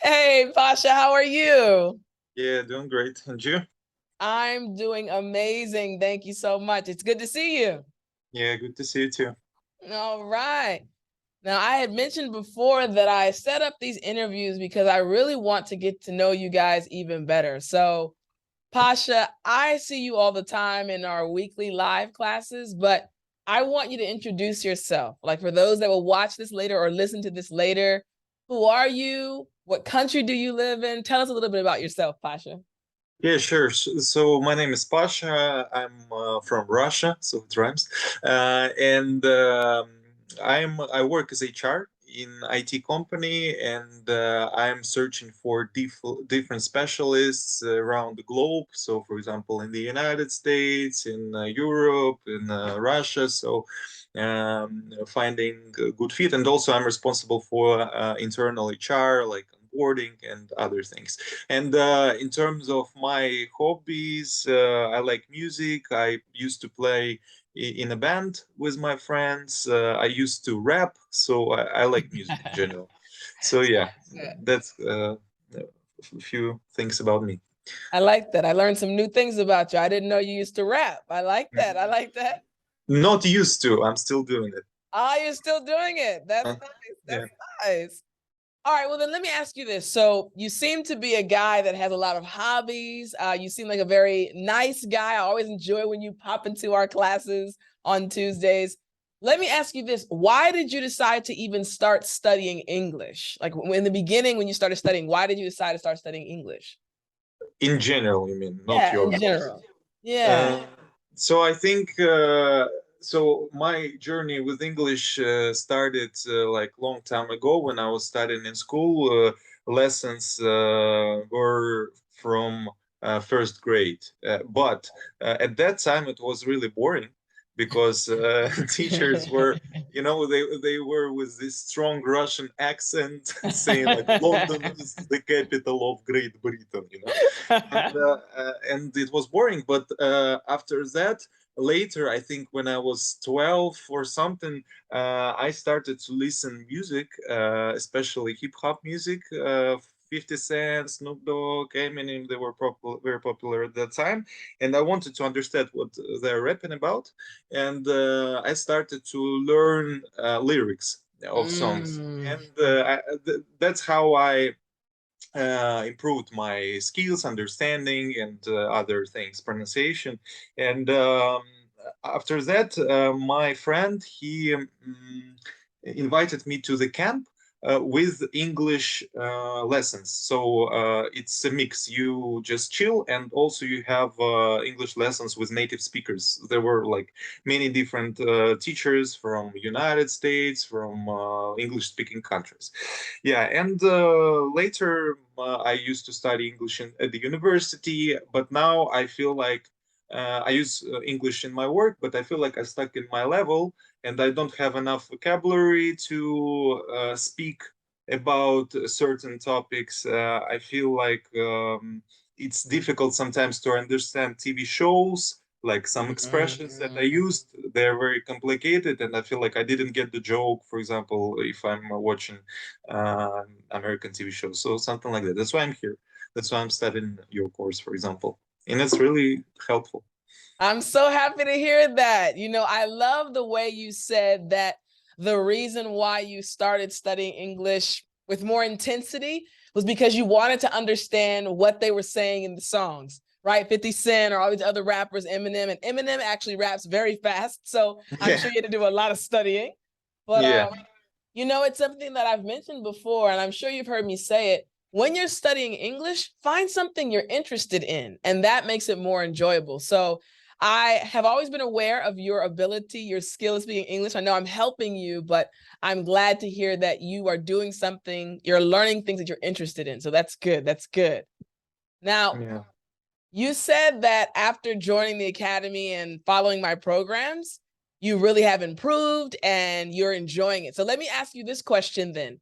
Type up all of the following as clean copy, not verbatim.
Hey, Pasha, how are you? Yeah, doing great. And you? I'm doing amazing. Thank you so much. It's good to see you. Yeah, good to see you too. All right. Now, I had mentioned before that I set up these interviews because I really want to get to know you guys even better. So, Pasha, I see you all the time in our weekly live classes, but I want you to introduce yourself. Like for those that will watch this later or listen to this later, who are you? What country do you live in? Tell us a little bit about yourself, Pasha. Yeah, sure. So my name is Pasha. I'm from Russia, so it rhymes. And I work as HR in IT company, and I'm searching for different specialists around the globe. So, for example, in the United States, in Europe, in Russia. So. Finding a good fit, and also I'm responsible for internal HR, like onboarding and other things. And in terms of my hobbies, I like music. I used to play in a band with my friends. I used to rap, so I like music in general. So yeah, that's a few things about me. I like that. I learned some new things about you. I didn't know you used to rap. I like that. I like that. Not used to. I'm still doing it. Ah, you're still doing it. That's Uh, nice. yeah. That's nice. All right, well then let me ask you this. So you seem to be a guy that has a lot of hobbies. You seem like a very nice guy. I always enjoy when you pop into our classes on Tuesdays. Let me ask you this. Why did you decide to even start studying English? Like in the beginning when you started studying, why did you decide to start studying English? In general, you mean, not Yeah, your in course. general. Yeah. Uh, so I think so. My journey with English started like long time ago when I was studying in school. Lessons were from first grade, but at that time it was really boring because teachers were, they were with this strong Russian accent, saying like London is the capital of Great Britain, and it was boring. But after that, later, I think when I was 12 or something, I started to listen music, especially hip hop music. 50 Cent, Snoop Dogg, Eminem, they were very popular at that time. And I wanted to understand what they're rapping about. And I started to learn lyrics of songs. Mm. And that's how I improved my skills, understanding, and other things, pronunciation. And after that, my friend invited me to the camp with English lessons. So it's a mix. You just chill, and also you have English lessons with native speakers. There were like many different teachers from United States, from English-speaking countries. Yeah, and later I used to study English at the university, but now I feel like I use English in my work, but I feel like I stuck in my level and I don't have enough vocabulary to speak about certain topics. I feel like it's difficult sometimes to understand TV shows, like some expressions that I Mm. used, they're very complicated, and I feel like I didn't get the joke, for example, if I'm watching American TV shows. So something like that. That's why I'm here. That's why I'm studying your course, for example. And it's really helpful. I'm so happy to hear that. I love the way you said that the reason why you started studying English with more intensity was because you wanted to understand what they were saying in the songs, right? 50 Cent or all these other rappers, Eminem, and Eminem actually raps very fast. So I'm Yeah. sure you had to do a lot of studying. But Yeah. it's something that I've mentioned before, and I'm sure you've heard me say it. When you're studying English, find something you're interested in, and that makes it more enjoyable. So I have always been aware of your ability, your skill at speaking English. I know I'm helping you, but I'm glad to hear that you are doing something, you're learning things that you're interested in. So that's good. That's good. Now, Yeah. you said that after joining the academy and following my programs, you really have improved and you're enjoying it. So let me ask you this question then.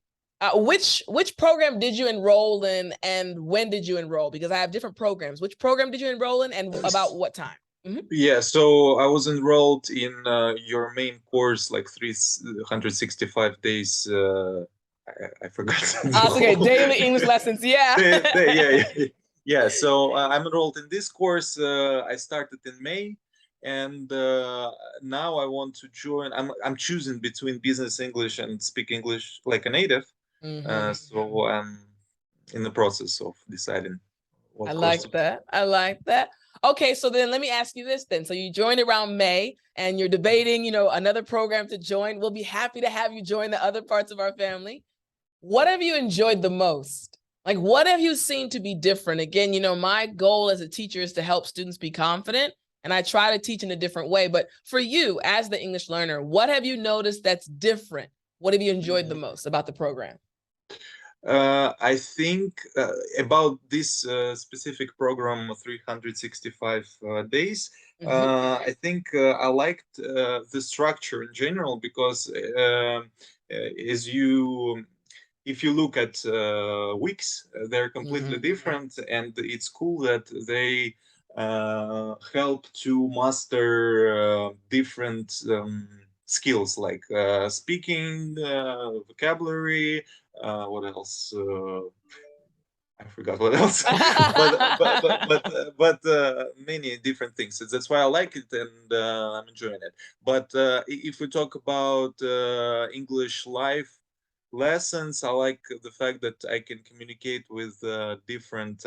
Which program did you enroll in and when did you enroll? Because I have different programs. Which program did you enroll in and about what time? Mhm. Yeah, so I was enrolled in your main course like 365 days I forgot. It's okay. Daily English lessons. Yeah. Yeah. So I'm enrolled in this course. I started in May, and now I want to join. I'm choosing between business English and speak English like a native. So I'm in the process of deciding I what course to like choose. that. I like that. Okay, so then let me ask you this then. So you joined around May and you're debating, another program to join. We'll be happy to have you join the other parts of our family. What have you enjoyed the most? Like, what have you seen to be different? Again, my goal as a teacher is to help students be confident, and I try to teach in a different way. But for you, as the English learner, what have you noticed that's different? What have you enjoyed the most about the program? I think about this specific program, 365 days. I think I liked the structure in general because, as you, if you look at weeks, they're completely different, and it's cool that they help to master different skills like speaking, vocabulary, what else? I forgot what else, but many different things. So that's why I like it and I'm enjoying it. But if we talk about English life lessons, I like the fact that I can communicate with different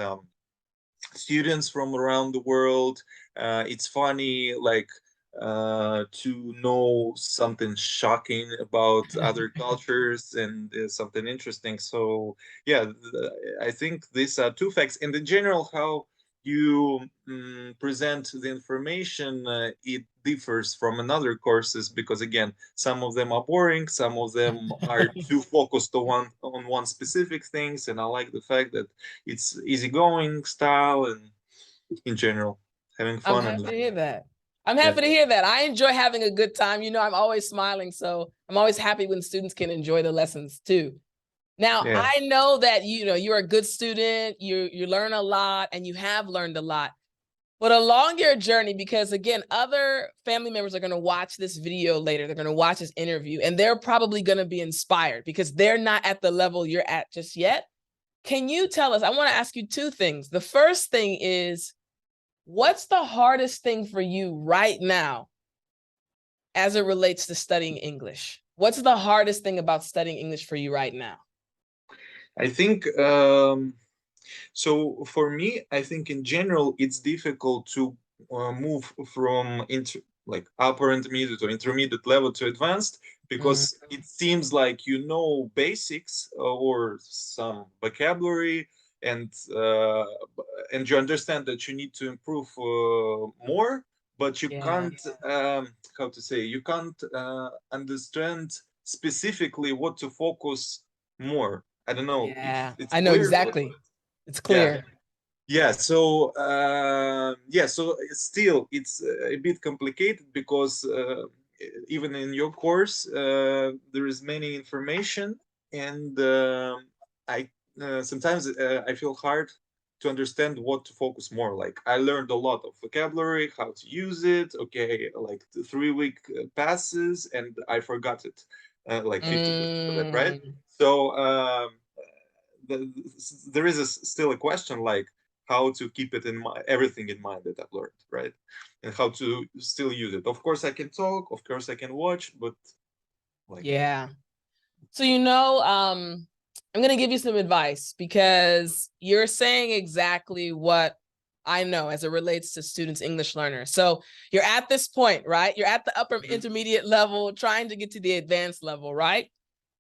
students from around the world. It's funny, like to know something shocking about other cultures and something interesting. So yeah, I think these are two facts. And in general, how you present the information, it differs from another courses because again, some of them are boring, some of them are too focused on one specific things, and I like the fact that it's easygoing style and in general having I'm fun and happy to learning. hear that. I'm Yeah, happy to hear that. I enjoy having a good time. I'm always smiling, so I'm always happy when students can enjoy the lessons too. Now, yeah. I know that you're a good student, you learn a lot, and you have learned a lot. But along your journey, because again, other family members are going to watch this video later, they're going to watch this interview, and they're probably going to be inspired because they're not at the level you're at just yet. Can you tell us? I want to ask you two things. The first thing is, what's the hardest thing for you right now as it relates to studying English? What's the hardest thing about studying English for you right now? I think so. For me, I think in general, it's difficult to move from like upper intermediate or intermediate level to advanced because it seems like you know basics or some vocabulary and uh, and you understand that you need to improve more, but you Yeah. can't how to say you can't understand specifically what to focus more. I don't know if Yeah, it's I know clear, but exactly. It's yeah, clear. yeah. So so still it's a bit complicated because even in your course there is many information, and I sometimes I feel hard to understand what to focus more. Like I learned a lot of vocabulary, how to use it. Okay, like the 3 week passes, and I forgot it, like 50% of it, right? So there is still a question like how to keep it in mind, everything in mind that I've learned, right? And how to still use it. Of course, I can talk. Of course, I can watch, but like, Yeah. So, I'm going to give you some advice because you're saying exactly what I know as it relates to students, English learners. So you're at this point, right? You're at the upper intermediate level, trying to get to the advanced level, right?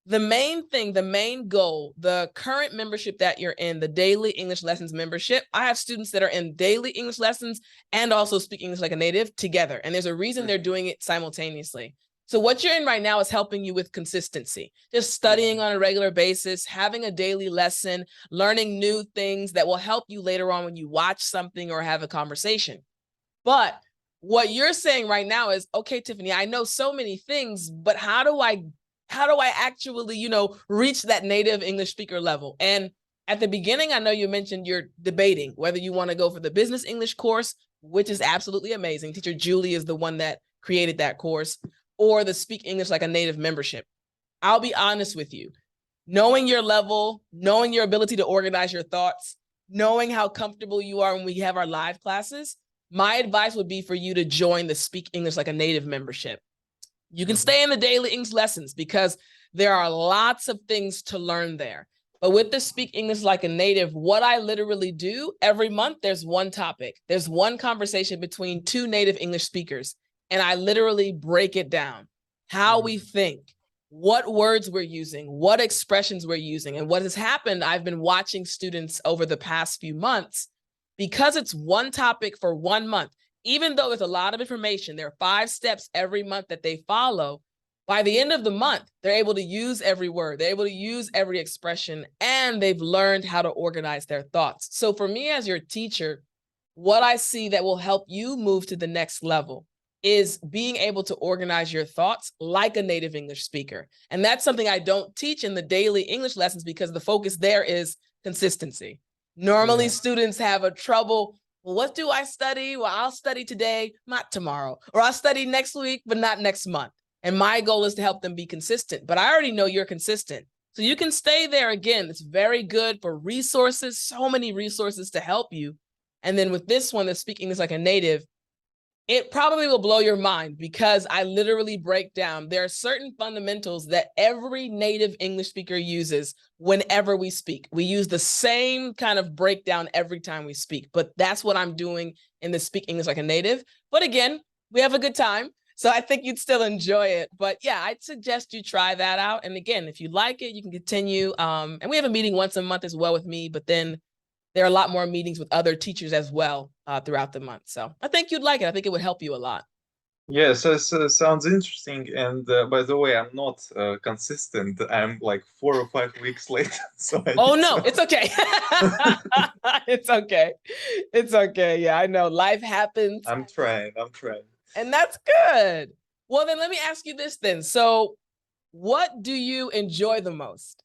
The main thing, the main goal, the current membership that you're in, the daily English lessons membership, I have students that are in daily English lessons and also speak English like a native together. And there's a reason they're doing it simultaneously. So what you're in right now is helping you with consistency, just studying on a regular basis, having a daily lesson, learning new things that will help you later on when you watch something or have a conversation. But what you're saying right now is, okay, Tiffani, I know so many things, but how do I actually, reach that native English speaker level? And at the beginning, I know you mentioned you're debating whether you want to go for the business English course, which is absolutely amazing. Teacher Julie is the one that created that course, or the Speak English Like a Native membership. I'll be honest with you. knowing your level, knowing your ability to organize your thoughts, knowing how comfortable you are when we have our live classes, my advice would be for you to join the Speak English Like a Native membership. You can stay in the daily English lessons because there are lots of things to learn there. But with the Speak English Like a Native, what I literally do every month, there's one topic. There's one conversation between two native English speakers. And I literally break it down. How we think, what words we're using, what expressions we're using. And what has happened, I've been watching students over the past few months, because it's one topic for 1 month, even though there's a lot of information, there are 5 steps every month that they follow. By the end of the month, they're able to use every word, they're able to use every expression, and they've learned how to organize their thoughts. So for me as your teacher, what I see that will help you move to the next level is being able to organize your thoughts like a native English speaker. And that's something I don't teach in the daily English lessons because the focus there is consistency. Normally, students have a trouble. Well, what do I study? Well, I'll study today, not tomorrow. Or I'll study next week, but not next month. And my goal is to help them be consistent. But I already know you're consistent. So you can stay there again. It's very good for resources, so many resources to help you. And then with this one, the Speak English Like a Native, it probably will blow your mind because I literally break down. There are certain fundamentals that every native English speaker uses whenever we speak. We use the same kind of breakdown every time we speak, but that's what I'm doing in the Speak English Like a Native. But again, we have a good time. So I think you'd still enjoy it. But yeah, I'd suggest you try that out. And again, if you like it, you can continue. And we have a meeting once a month as well with me, but then there are a lot more meetings with other teachers as well throughout the month. So I think you'd like it. I think it would help you a lot. Yes, sounds interesting. And by the way, I'm not consistent. I'm like 4 or 5 weeks late, so I Oh, need no, to. it's okay. It's okay. It's okay. Yeah, I know life happens. I'm trying. I'm trying. And that's good. Well, then let me ask you this then. So, what do you enjoy the most?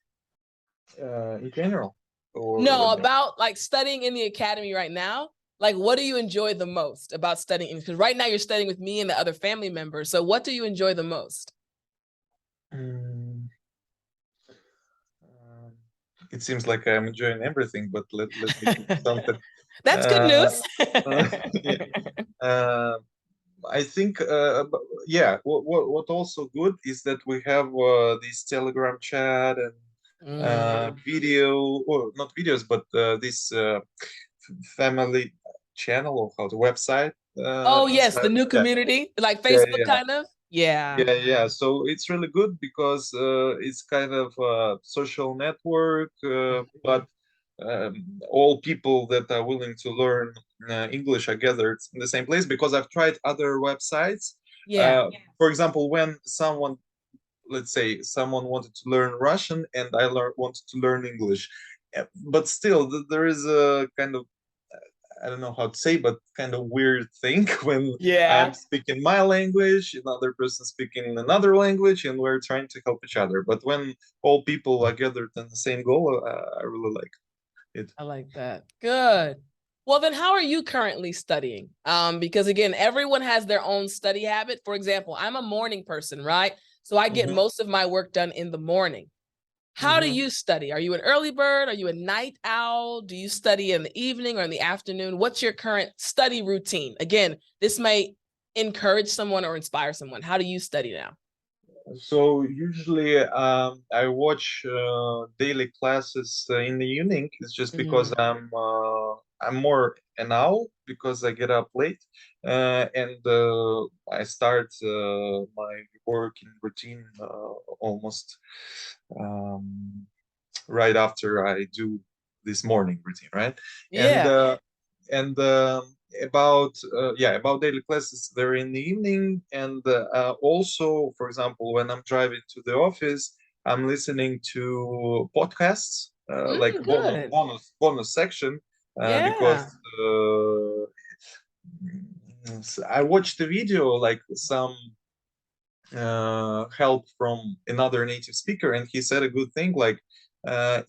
In general, or No, what? about like studying in the academy right now. Like, what do you enjoy the most about studying English? Because right now you're studying with me and the other family members. So, what do you enjoy the most? Mm, um, it seems like I'm enjoying everything, but let me think something. That's good Uh, news. yeah. Uh, I think, yeah. What also good is that we have this Telegram chat and video, or not videos, but this family channel or how the website Oh, yes, the inside. new Yeah, community, like yeah, Facebook yeah. kind of. Yeah. Yeah. So it's really good because it's kind of a social network, but all people that are willing to learn English are gathered in the same place. Because I've tried other websites. Yeah. For example, when someone, let's say, someone wanted to learn Russian and I wanted to learn English, but still, there is a kind of, I don't know how to say, but kind of weird thing when I'm Yeah. speaking my language, another person speaking another language, and we're trying to help each other. But when all people are gathered in the same goal, I really like it. I like that. Good. Well, then how are you currently studying? Because again, everyone has their own study habit. For example, I'm a morning person, right? So I get Mhm. most of my work done in the morning. How do you study? Are you an early bird? Are you a night owl? Do you study in the evening or in the afternoon? What's your current study routine? Again, this may encourage someone or inspire someone. How do you study now? So usually I watch daily classes in the evening. It's just because I'm more an owl because I get up late and I start my working routine almost um, right after I do this morning routine, right? And Yeah. and about about daily classes, they're in the evening, and also, for example, when I'm driving to the office, I'm listening to podcasts, like Good. bonus section, because Yeah. I watched the video, like some help from another native speaker, and he said a good thing, like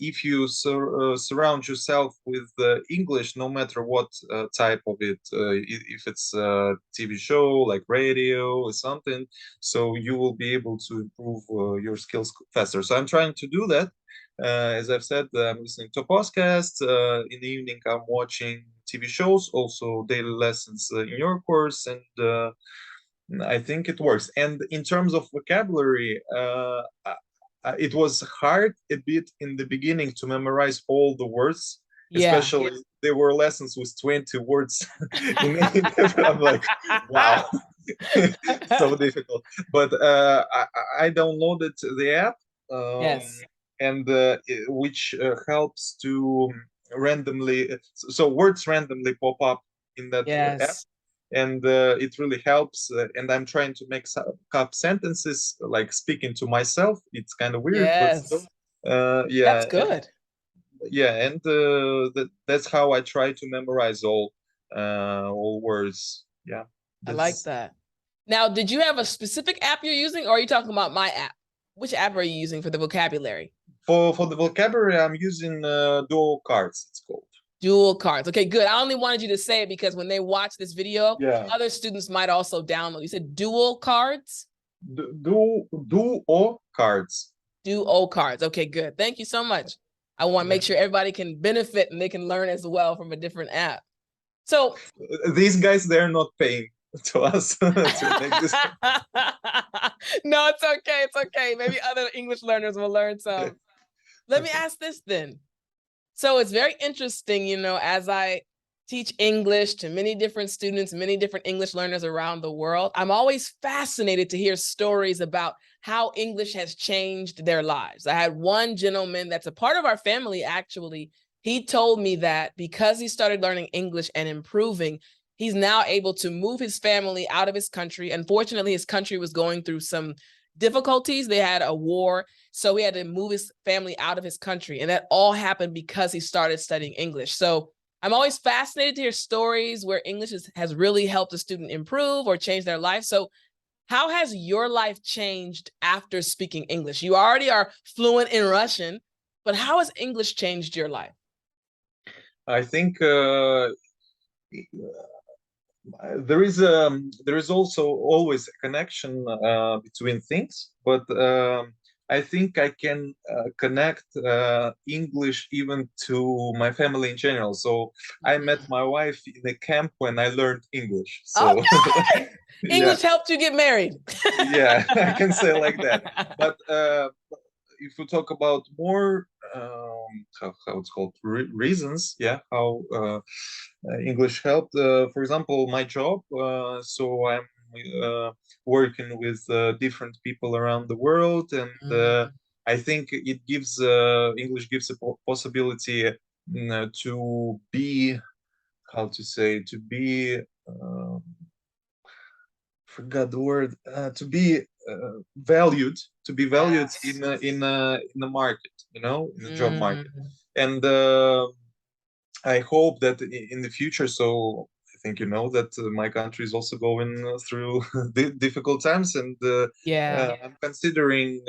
if you surround yourself with English, no matter what type of it, if it's a TV show like radio or something, so you will be able to improve your skills faster. So I'm trying to do that. As I've said, I'm listening to podcasts. In the evening, I'm watching TV shows, also daily lessons in your course, and I think it works. And in terms of vocabulary, it was hard a bit in the beginning to memorize all the words, Yeah. especially there were lessons with 20 words in I'm like, wow, so difficult. But I downloaded the app, Yes. and which helps to randomly, so words randomly pop up in that app, Yes. and it really helps. And I'm trying to make up sentences, like speaking to myself. It's kind of weird, but still, Yes. That's yeah, and good. yeah, and that's how I try to memorize all words. Yeah, I like that's that. Now, did you have a specific app you're using, or are you talking about my app? Which app are you using for the vocabulary? for the vocabulary. I'm using dual cards. It's called. Dual cards. Okay, good. I only wanted you to say it because when they watch this video, Yeah, other students might also download. You said dual cards? duo cards. Duo cards. Okay, good. Thank you so much. I want to Yeah. make sure everybody can benefit and they can learn as well from a different app. So These guys, they're not paying to us to make this. no, it's okay. It's okay. Maybe other English learners will learn some. Let me ask this then. So it's very interesting, as I teach English to many different students, many different English learners around the world, I'm always fascinated to hear stories about how English has changed their lives. I had one gentleman that's a part of our family, actually. He told me that because he started learning English and improving, he's now able to move his family out of his country. Unfortunately, his country was going through some difficulties. They had a war, so he had to move his family out of his country. And that all happened because he started studying English. So I'm always fascinated to hear stories where English has really helped a student improve or change their life. So how has your life changed after speaking English? You already are fluent in Russian, but how has English changed your life? I think there is also always a connection between things, but I think I can connect English even to my family in general. So I met my wife in a camp when I learned English. So Okay. yeah, English helped you get married. yeah, I can say like that. But if we talk about more how it's called reasons, yeah, how English helped. For example, my job. So I'm working with different people around the world, and I think it gives English gives a possibility to be, how to say, to be. Forgot the word, to be valued, Yes. in the market, in the job market. Mm. And I hope that in the future, so I think that my country is also going through difficult times, and Yeah, I'm considering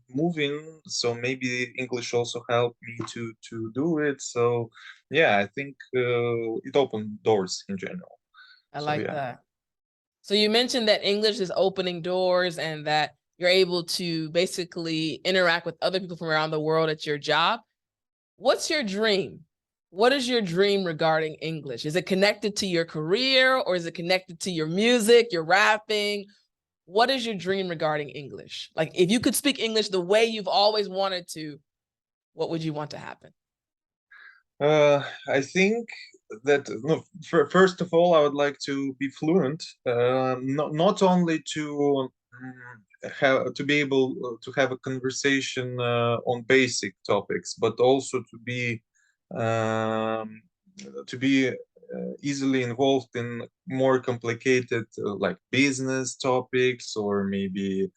moving, so maybe English also help me to do it. So yeah, I think it opened doors in general. I So like yeah. that. So you mentioned that English is opening doors and that you're able to basically interact with other people from around the world at your job. What's your dream? What is your dream regarding English? Is it connected to your career or is it connected to your music, your rapping? What is your dream regarding English? Like, if you could speak English the way you've always wanted to, what would you want to happen? I think that, no, first of all, I would like to be fluent, not only to have to be able to have a conversation on basic topics, but also um, to be easily involved in more complicated like business topics, or maybe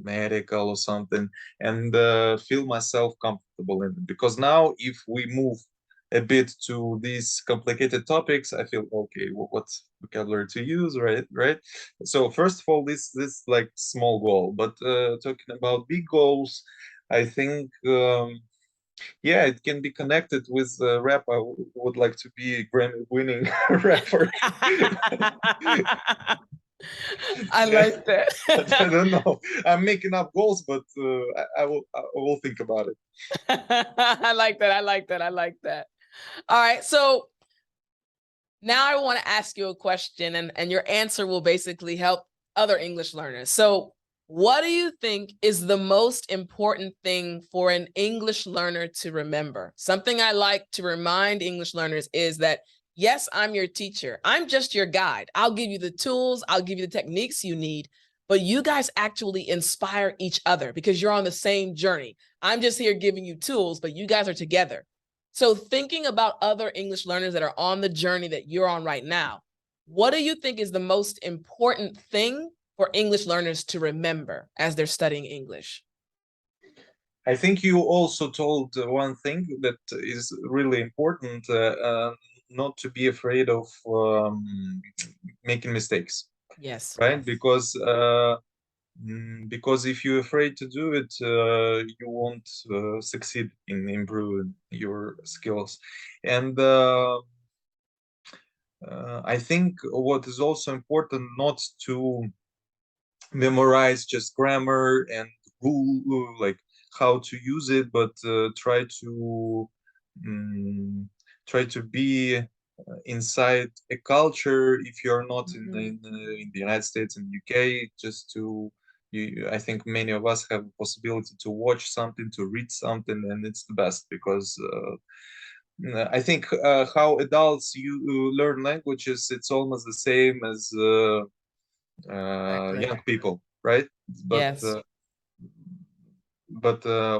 medical or something, and feel myself comfortable in it. Because now, if we move a bit to these complicated topics, I feel okay. What vocabulary to use, right? Right. So first of all, this like small goal, but talking about big goals, I think. Yeah, it can be connected with rap. I would like to be a Grammy winning rapper. I like that. I don't know. I'm making up goals, but I will think about it. I like that. I like that. I like that. All right. So now I want to ask you a question, and your answer will basically help other English learners. So, what do you think is the most important thing for an English learner to remember? Something I like to remind English learners is that, yes, I'm your teacher. I'm just your guide. I'll give you the tools, I'll give you the techniques you need, but you guys actually inspire each other because you're on the same journey. I'm just here giving you tools, but you guys are together. So thinking about other English learners that are on the journey that you're on right now, what do you think is the most important thing for English learners to remember as they're studying English? I think you also told one thing that is really important, not to be afraid of making mistakes, Yes. right? Because if you're afraid to do it, you won't succeed in improving your skills. And I think what is also important, not to memorize just grammar and rule, like how to use it, but um, try to be inside a culture. If you're not in the United States and UK, just to I think many of us have a possibility to watch something, to read something, and it's the best because I think how adults you learn languages, it's almost the same as Exactly. young people, right? But Yes.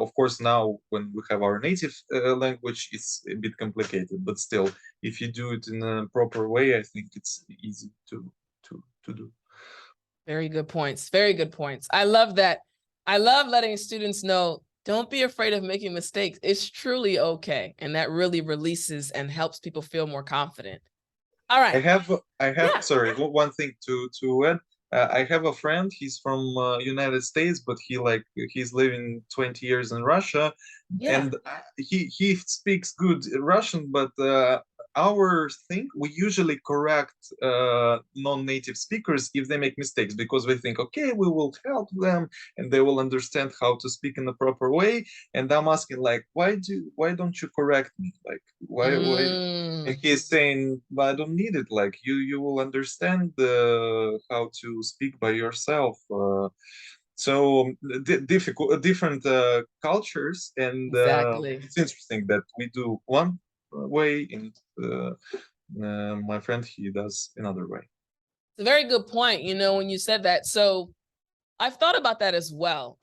of course now when we have our native language, it's a bit complicated. But still, if you do it in a proper way, I think it's easy to do. Very good points. Very good points. I love that. I love letting students know, don't be afraid of making mistakes. It's truly okay. And that really releases and helps people feel more confident. All I right. have I have Yeah. sorry, one thing to add. I have a friend. He's from United States, but he's living 20 years in Russia, Yeah. and he speaks good Russian. But our thing, we usually correct non-native speakers if they make mistakes because we think, okay, we will help them and they will understand how to speak in the proper way. And I'm asking like, why don't you correct me? Like why and Mm, he is saying, "But I don't need it. Like you will understand how to speak by yourself." So difficult, different cultures, and exactly. it's interesting that we do one way, and my friend he does another way. It's a very good point, when you said that. So I've thought about that as well.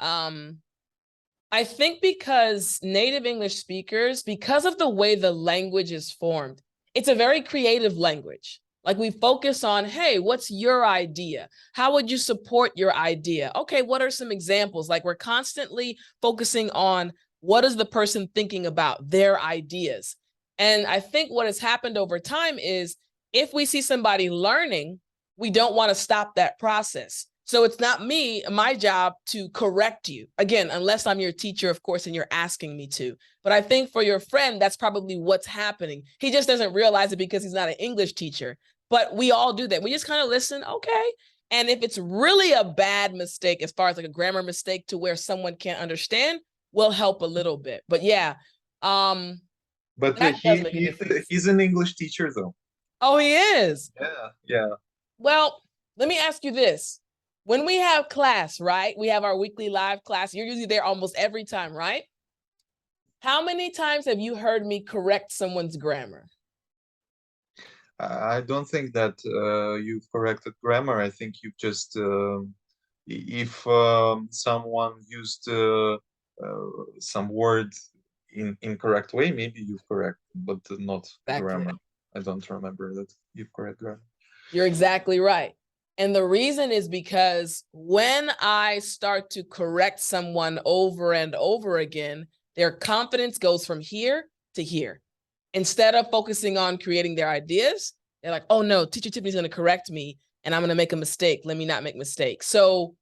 I think because native English speakers, because of the way the language is formed, it's a very creative language. Like we focus on, hey, what's your idea? How would you support your idea? Okay, what are some examples? Like we're constantly focusing on what is the person thinking about, their ideas. And I think what has happened over time is if we see somebody learning, we don't want to stop that process. So it's not my job to correct you. Again, unless I'm your teacher, of course, and you're asking me to. But I think for your friend, that's probably what's happening. He just doesn't realize it because he's not an English teacher. But we all do that. We just kind of listen, okay. And if it's really a bad mistake, as far as like a grammar mistake to where someone can't understand, will help a little bit. But yeah, But that does make a difference. he's an English teacher though. Oh, he is. Yeah, yeah. Well, let me ask you this. When we have class, right? We have our weekly live class. You're usually there almost every time, right? How many times have you heard me correct someone's grammar? I don't think that you've corrected grammar. I think you've just if someone used some word in incorrect way, maybe you've correct, but not grammar. Exactly. I don't remember that you've correct grammar. You're exactly right. And the reason is because when I start to correct someone over and over again, their confidence goes from here to here. Instead of focusing on creating their ideas, they're like, oh no, teacher Tiffany's going to correct me and I'm going to make a mistake. Let me not make mistakes. So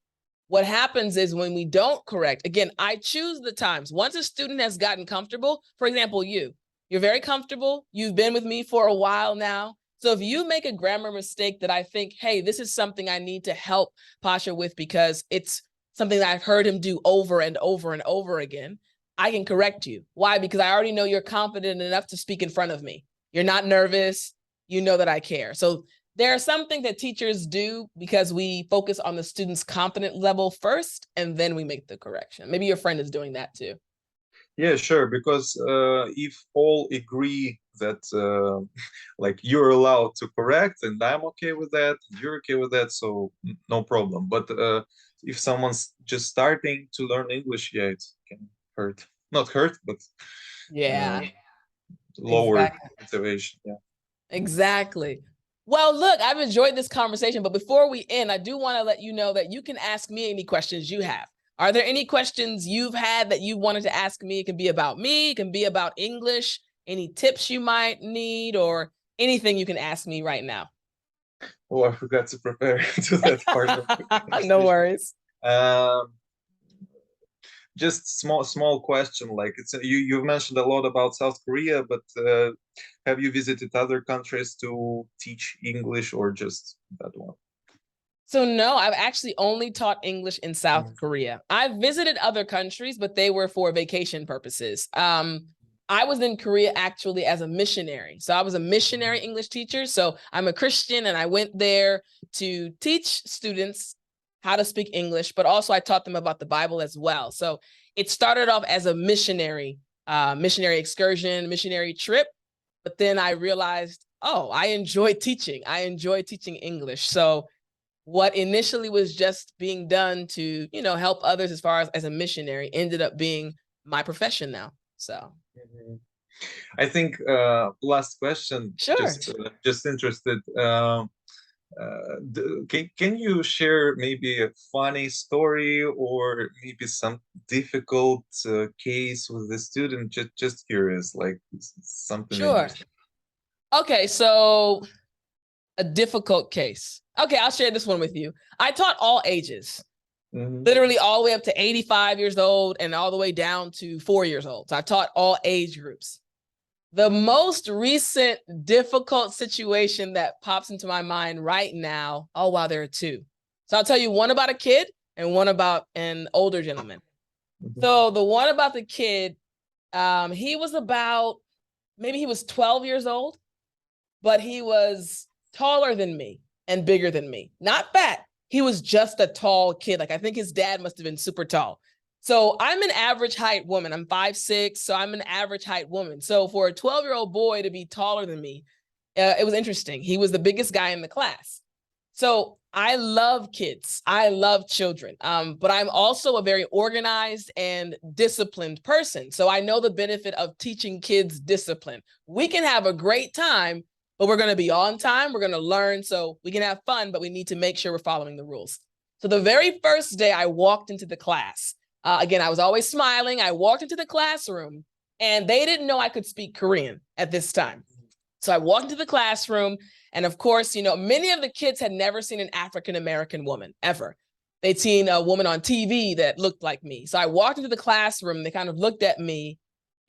what happens is when we don't correct, again, I choose the times. Once a student has gotten comfortable, for example, you're very comfortable. You've been with me for a while now. So if you make a grammar mistake that I think, hey, this is something I need to help Pasha with because it's something that I've heard him do over and over and over again, I can correct you. Why? Because I already know you're confident enough to speak in front of me. You're not nervous. You know that I care. So there are some things that teachers do because we focus on the student's confidence level first, and then we make the correction. Maybe your friend is doing that too. Yeah, sure. Because if all agree that like you're allowed to correct, and I'm okay with that, and you're okay with that, so no problem. But if someone's just starting to learn English, yeah, it can hurt. Not hurt, but Yeah, lower exactly. motivation. Yeah. Exactly. Well, look, I've enjoyed this conversation, but before we end, I do want to let you know that you can ask me any questions you have. Are there any questions you've had that you wanted to ask me? It can be about me, it can be about English, any tips you might need, or anything you can ask me right now. Oh, I forgot to prepare to that part of the No conversation. worries. Um, just small question. Like it's you've mentioned a lot about South Korea, but have you visited other countries to teach English or just that one? So no, I've actually only taught English in South Mm. Korea. I've visited other countries, but they were for vacation purposes. I was in Korea actually as a missionary. So I was a missionary English teacher. So I'm a Christian and I went there to teach students how to speak English, but also I taught them about the Bible as well. So it started off as a missionary excursion, missionary trip. But then I realized, oh, I enjoy teaching. I enjoy teaching English. So what initially was just being done to, help others as far as a missionary ended up being my profession now. So Mhm. I think last question, sure. just interested. Can you share maybe a funny story or maybe some difficult case with the student? Just curious, like something Sure. interesting. Okay, so a difficult case. Okay, I'll share this one with you. I taught all ages, Mhm. literally all the way up to 85 years old and all the way down to 4 years old. So I taught all age groups. The most recent difficult situation that pops into my mind right now, oh, wow, there are two. So I'll tell you one about a kid and one about an older gentleman. Mhm. So the one about the kid, he was about, maybe he was 12 years old, but he was taller than me and bigger than me. Not fat. He was just a tall kid. Like I think his dad must have been super tall. So I'm an average height woman. I'm 5'6", so I'm an average height woman. So for a 12-year-old boy to be taller than me, it was interesting. He was the biggest guy in the class. So I love kids. I love children. But I'm also a very organized and disciplined person. So I know the benefit of teaching kids discipline. We can have a great time, but we're going to be on time. We're going to learn so we can have fun, but we need to make sure we're following the rules. So the very first day I walked into the class, again, I was always smiling. I walked into the classroom and they didn't know I could speak Korean at this time. So I walked into the classroom, and of course, many of the kids had never seen an African-American woman ever. They'd seen a woman on TV that looked like me. So I walked into the classroom, they kind of looked at me,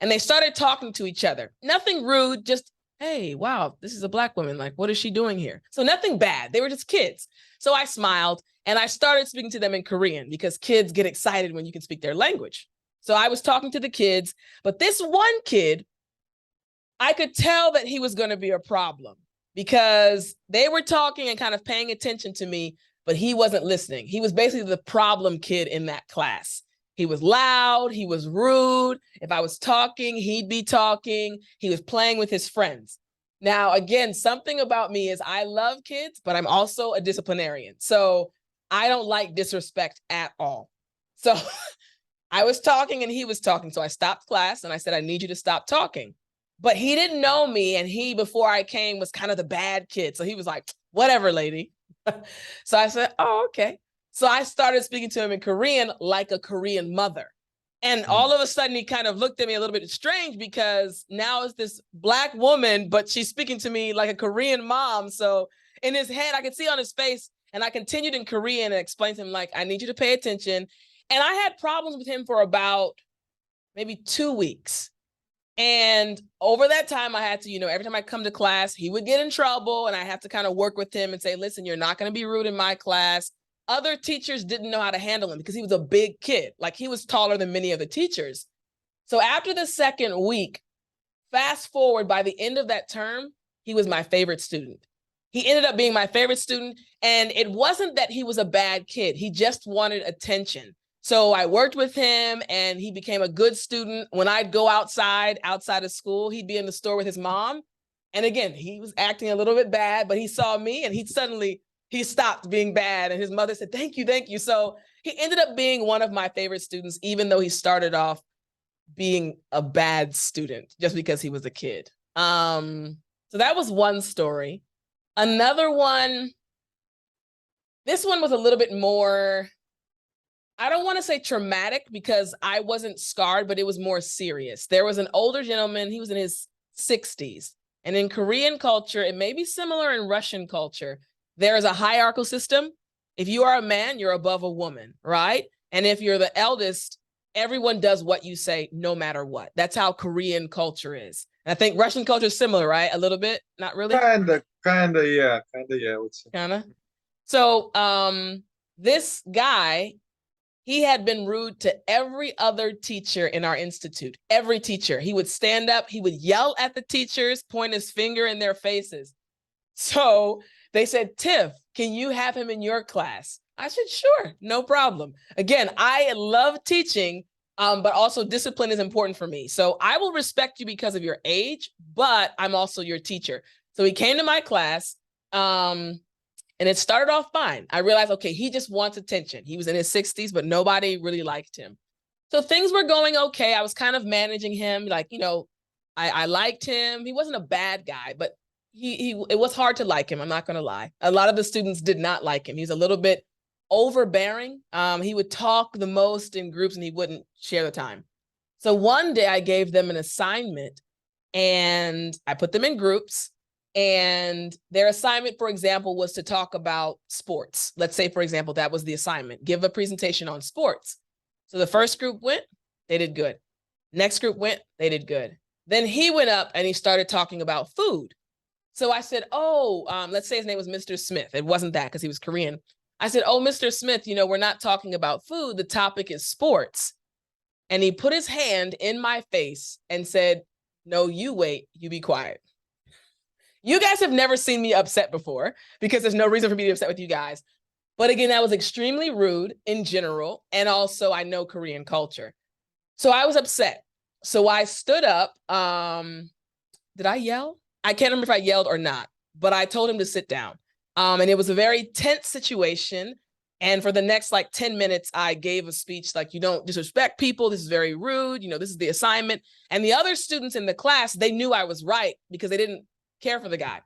and they started talking to each other. Nothing rude, just, hey, wow, this is a Black woman. Like, what is she doing here? So nothing bad. They were just kids. So I smiled, and I started speaking to them in Korean because kids get excited when you can speak their language. So I was talking to the kids, but this one kid, I could tell that he was going to be a problem because they were talking and kind of paying attention to me, but he wasn't listening. He was basically the problem kid in that class. He was loud, he was rude. If I was talking, he'd be talking. He was playing with his friends. Now, again, something about me is I love kids, but I'm also a disciplinarian. So I don't like disrespect at all. So I was talking and he was talking. So I stopped class and I said, I need you to stop talking. But he didn't know me. And he, before I came, was kind of the bad kid. So he was like, whatever, lady. So I said, oh, okay. So I started speaking to him in Korean like a Korean mother. And all of a sudden, he kind of looked at me a little bit strange because now it's this Black woman, but she's speaking to me like a Korean mom. So in his head, I could see on his face, and I continued in Korean and explained to him, like, I need you to pay attention. And I had problems with him for about maybe 2 weeks. And over that time, I had to, every time I come to class, he would get in trouble and I have to kind of work with him and say, listen, you're not going to be rude in my class. Other teachers didn't know how to handle him because he was a big kid. Like, he was taller than many of the teachers. So after the second week, fast forward, by the end of that term, he was my favorite student. He ended up being my favorite student. And it wasn't that he was a bad kid. He just wanted attention. So I worked with him and he became a good student. When I'd go outside of school, he'd be in the store with his mom. And again, he was acting a little bit bad, but he saw me and he stopped being bad. And his mother said, thank you, thank you. So he ended up being one of my favorite students, even though he started off being a bad student just because he was a kid. So that was one story. Another one, this one was a little bit more, I don't want to say traumatic because I wasn't scarred, but it was more serious. There was an older gentleman, he was in his 60s. And in Korean culture, it may be similar in Russian culture. There is a hierarchical system. If you are a man, you're above a woman, right? And if you're the eldest, everyone does what you say no matter what. That's how Korean culture is. And I think Russian culture is similar, right? A little bit, not really? Yeah, I would say. Kinda. So this guy, he had been rude to every other teacher in our institute, every teacher. He would stand up, he would yell at the teachers, point his finger in their faces. So they said, Tiff, can you have him in your class? I said, sure, no problem. Again, I love teaching, but also discipline is important for me. So I will respect you because of your age, but I'm also your teacher. So he came to my class, and it started off fine. I realized, okay, he just wants attention. He was in his 60s, but nobody really liked him. So things were going okay. I was kind of managing him. Like, I liked him. He wasn't a bad guy, but it was hard to like him. I'm not going to lie. A lot of the students did not like him. He's a little bit overbearing. He would talk the most in groups and he wouldn't share the time. So one day I gave them an assignment and I put them in groups. And their assignment, for example, was to talk about sports. Let's say, for example, that was the assignment. Give a presentation on sports. So the first group went, they did good. Next group went, they did good. Then he went up and he started talking about food. So I said, let's say his name was Mr. Smith. It wasn't that because he was Korean. I said, Mr. Smith, we're not talking about food. The topic is sports. And he put his hand in my face and said, no, you wait, you be quiet. You guys have never seen me upset before because there's no reason for me to be upset with you guys. But again, that was extremely rude in general. And also I know Korean culture. So I was upset. So I stood up. Did I yell? I can't remember if I yelled or not, but I told him to sit down. And it was a very tense situation. And for the next 10 minutes, I gave a speech like, you don't disrespect people. This is very rude. This is the assignment. And the other students in the class, they knew I was right because they didn't care for the guy.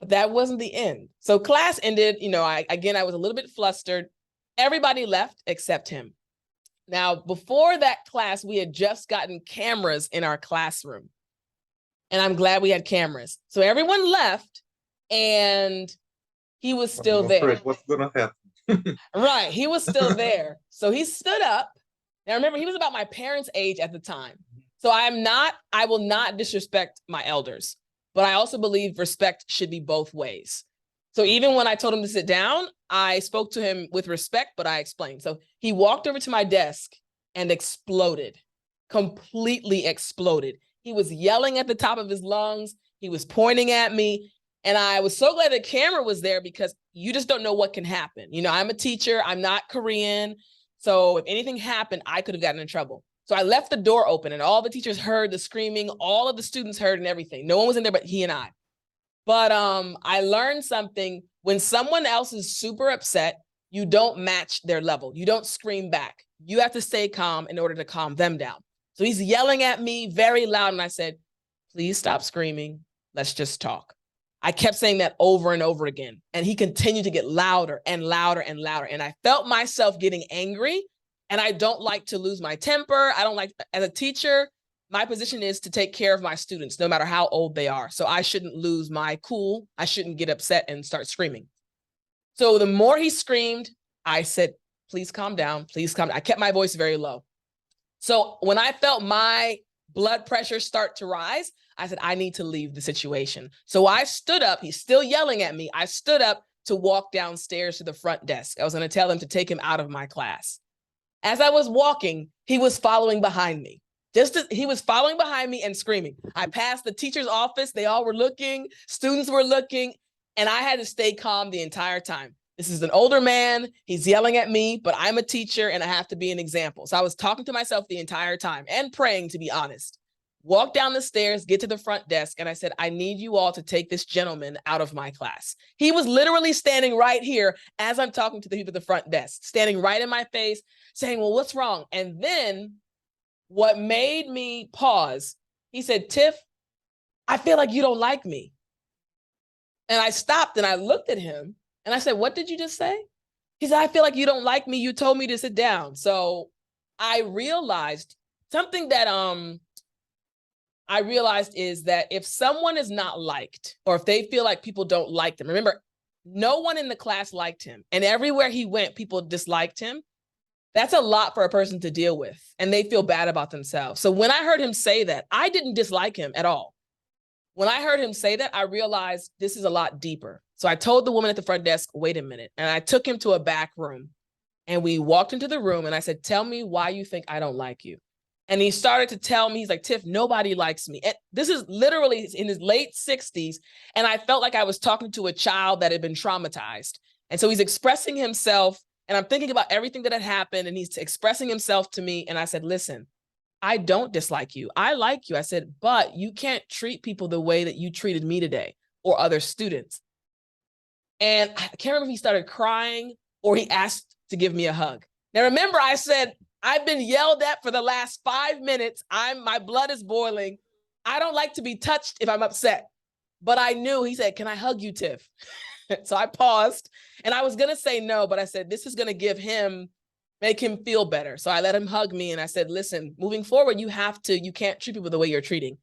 But that wasn't the end. So class ended, I was a little bit flustered. Everybody left except him. Now, before that class, we had just gotten cameras in our classroom. And I'm glad we had cameras. So everyone left and he was still there. What's gonna happen? Right, he was still there. So he stood up. Now remember, he was about my parents' age at the time. So I will not disrespect my elders. But I also believe respect should be both ways. So even when I told him to sit down, I spoke to him with respect, but I explained. So he walked over to my desk and exploded, completely exploded. He was yelling at the top of his lungs. He was pointing at me. And I was so glad the camera was there because you just don't know what can happen. I'm a teacher. I'm not Korean. So if anything happened, I could have gotten in trouble. So I left the door open and all the teachers heard the screaming. All of the students heard and everything. No one was in there but he and I. But I learned something. When someone else is super upset, you don't match their level. You don't scream back. You have to stay calm in order to calm them down. So he's yelling at me very loud. And I said, please stop screaming. Let's just talk. I kept saying that over and over again. And he continued to get louder and louder and louder. And I felt myself getting angry. And I don't like to lose my temper. I don't like, as a teacher, my position is to take care of my students, no matter how old they are. So I shouldn't lose my cool. I shouldn't get upset and start screaming. So the more he screamed, I said, please calm down. Please calm down. I kept my voice very low. So when I felt my blood pressure start to rise. I said, I need to leave the situation. So I stood up. He's still yelling at me. I stood up to walk downstairs to the front desk. I was going to tell him to take him out of my class. As I was walking, he was following behind me. He was following behind me and screaming. I passed the teacher's office. They all were looking. Students were looking. And I had to stay calm the entire time. This is an older man. He's yelling at me, but I'm a teacher and I have to be an example. So I was talking to myself the entire time and praying, to be honest. Walk down the stairs, get to the front desk, and I said, I need you all to take this gentleman out of my class. He was literally standing right here as I'm talking to the people at the front desk, standing right in my face, saying, well, what's wrong? And then what made me pause, he said, Tiff, I feel like you don't like me. And I stopped and I looked at him and I said, what did you just say? He said, I feel like you don't like me. You told me to sit down. So I realized something that I realized is that if someone is not liked, or if they feel like people don't like them, remember, no one in the class liked him. And everywhere he went, people disliked him. That's a lot for a person to deal with. And they feel bad about themselves. So when I heard him say that, I didn't dislike him at all. When I heard him say that, I realized this is a lot deeper. So I told the woman at the front desk, wait a minute. And I took him to a back room. And we walked into the room and I said, tell me why you think I don't like you. And he started to tell me, he's like, Tiff, nobody likes me. And this is literally in his late 60s. And I felt like I was talking to a child that had been traumatized. And so he's expressing himself. And I'm thinking about everything that had happened. And he's expressing himself to me. And I said, listen, I don't dislike you. I like you. I said, but you can't treat people the way that you treated me today or other students. And I can't remember if he started crying or he asked to give me a hug. Now, remember, I said, I've been yelled at for the last 5 minutes. My blood is boiling. I don't like to be touched if I'm upset. But I knew, he said, can I hug you, Tiff? So I paused and I was going to say no, but I said, this is going to make him feel better. So I let him hug me and I said, listen, moving forward, you can't treat people the way you're treating.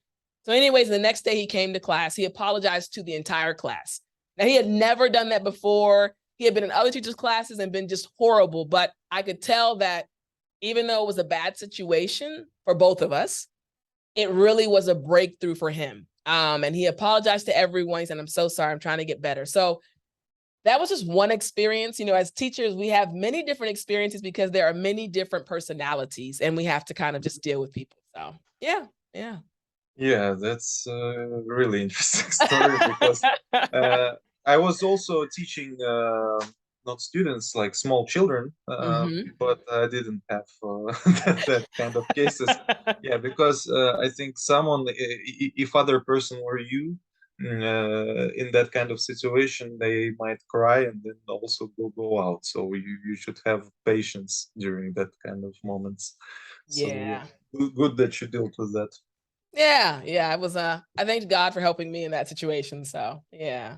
So anyways, the next day he came to class, he apologized to the entire class. Now he had never done that before. He had been in other teachers' classes and been just horrible, but I could tell that even though it was a bad situation for both of us, it really was a breakthrough for him. And he apologized to everyone. He said, I'm so sorry, I'm trying to get better. So that was just one experience. You know, as teachers, we have many different experiences because there are many different personalities and we have to kind of just deal with people. So yeah. Yeah, that's a really interesting story because I was also teaching not students, like small children, but I didn't have that kind of cases. Yeah, because I think if other person were you in that kind of situation, they might cry and then also go out. So you should have patience during that kind of moments. So Yeah. good that you dealt with that. Yeah. It was, I thank God for helping me in that situation. So yeah.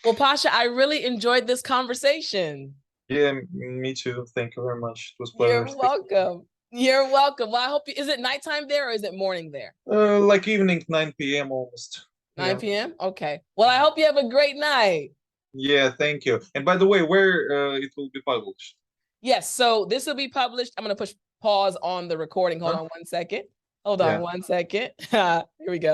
Well, Pasha, I really enjoyed this conversation. Yeah, me too. Thank you very much. It was a You're pleasure. welcome. You're welcome. Well, I hope is it nighttime there or is it morning there? Like evening, 9 p.m. almost. 9 Yeah. p.m. Okay. Well, I hope you have a great night. Yeah, thank you. And by the way, where it will be published? Yes. So this will be published. I'm going to push pause on the recording. Hold Huh? on one second. Hold on Yeah. one second. Here we go.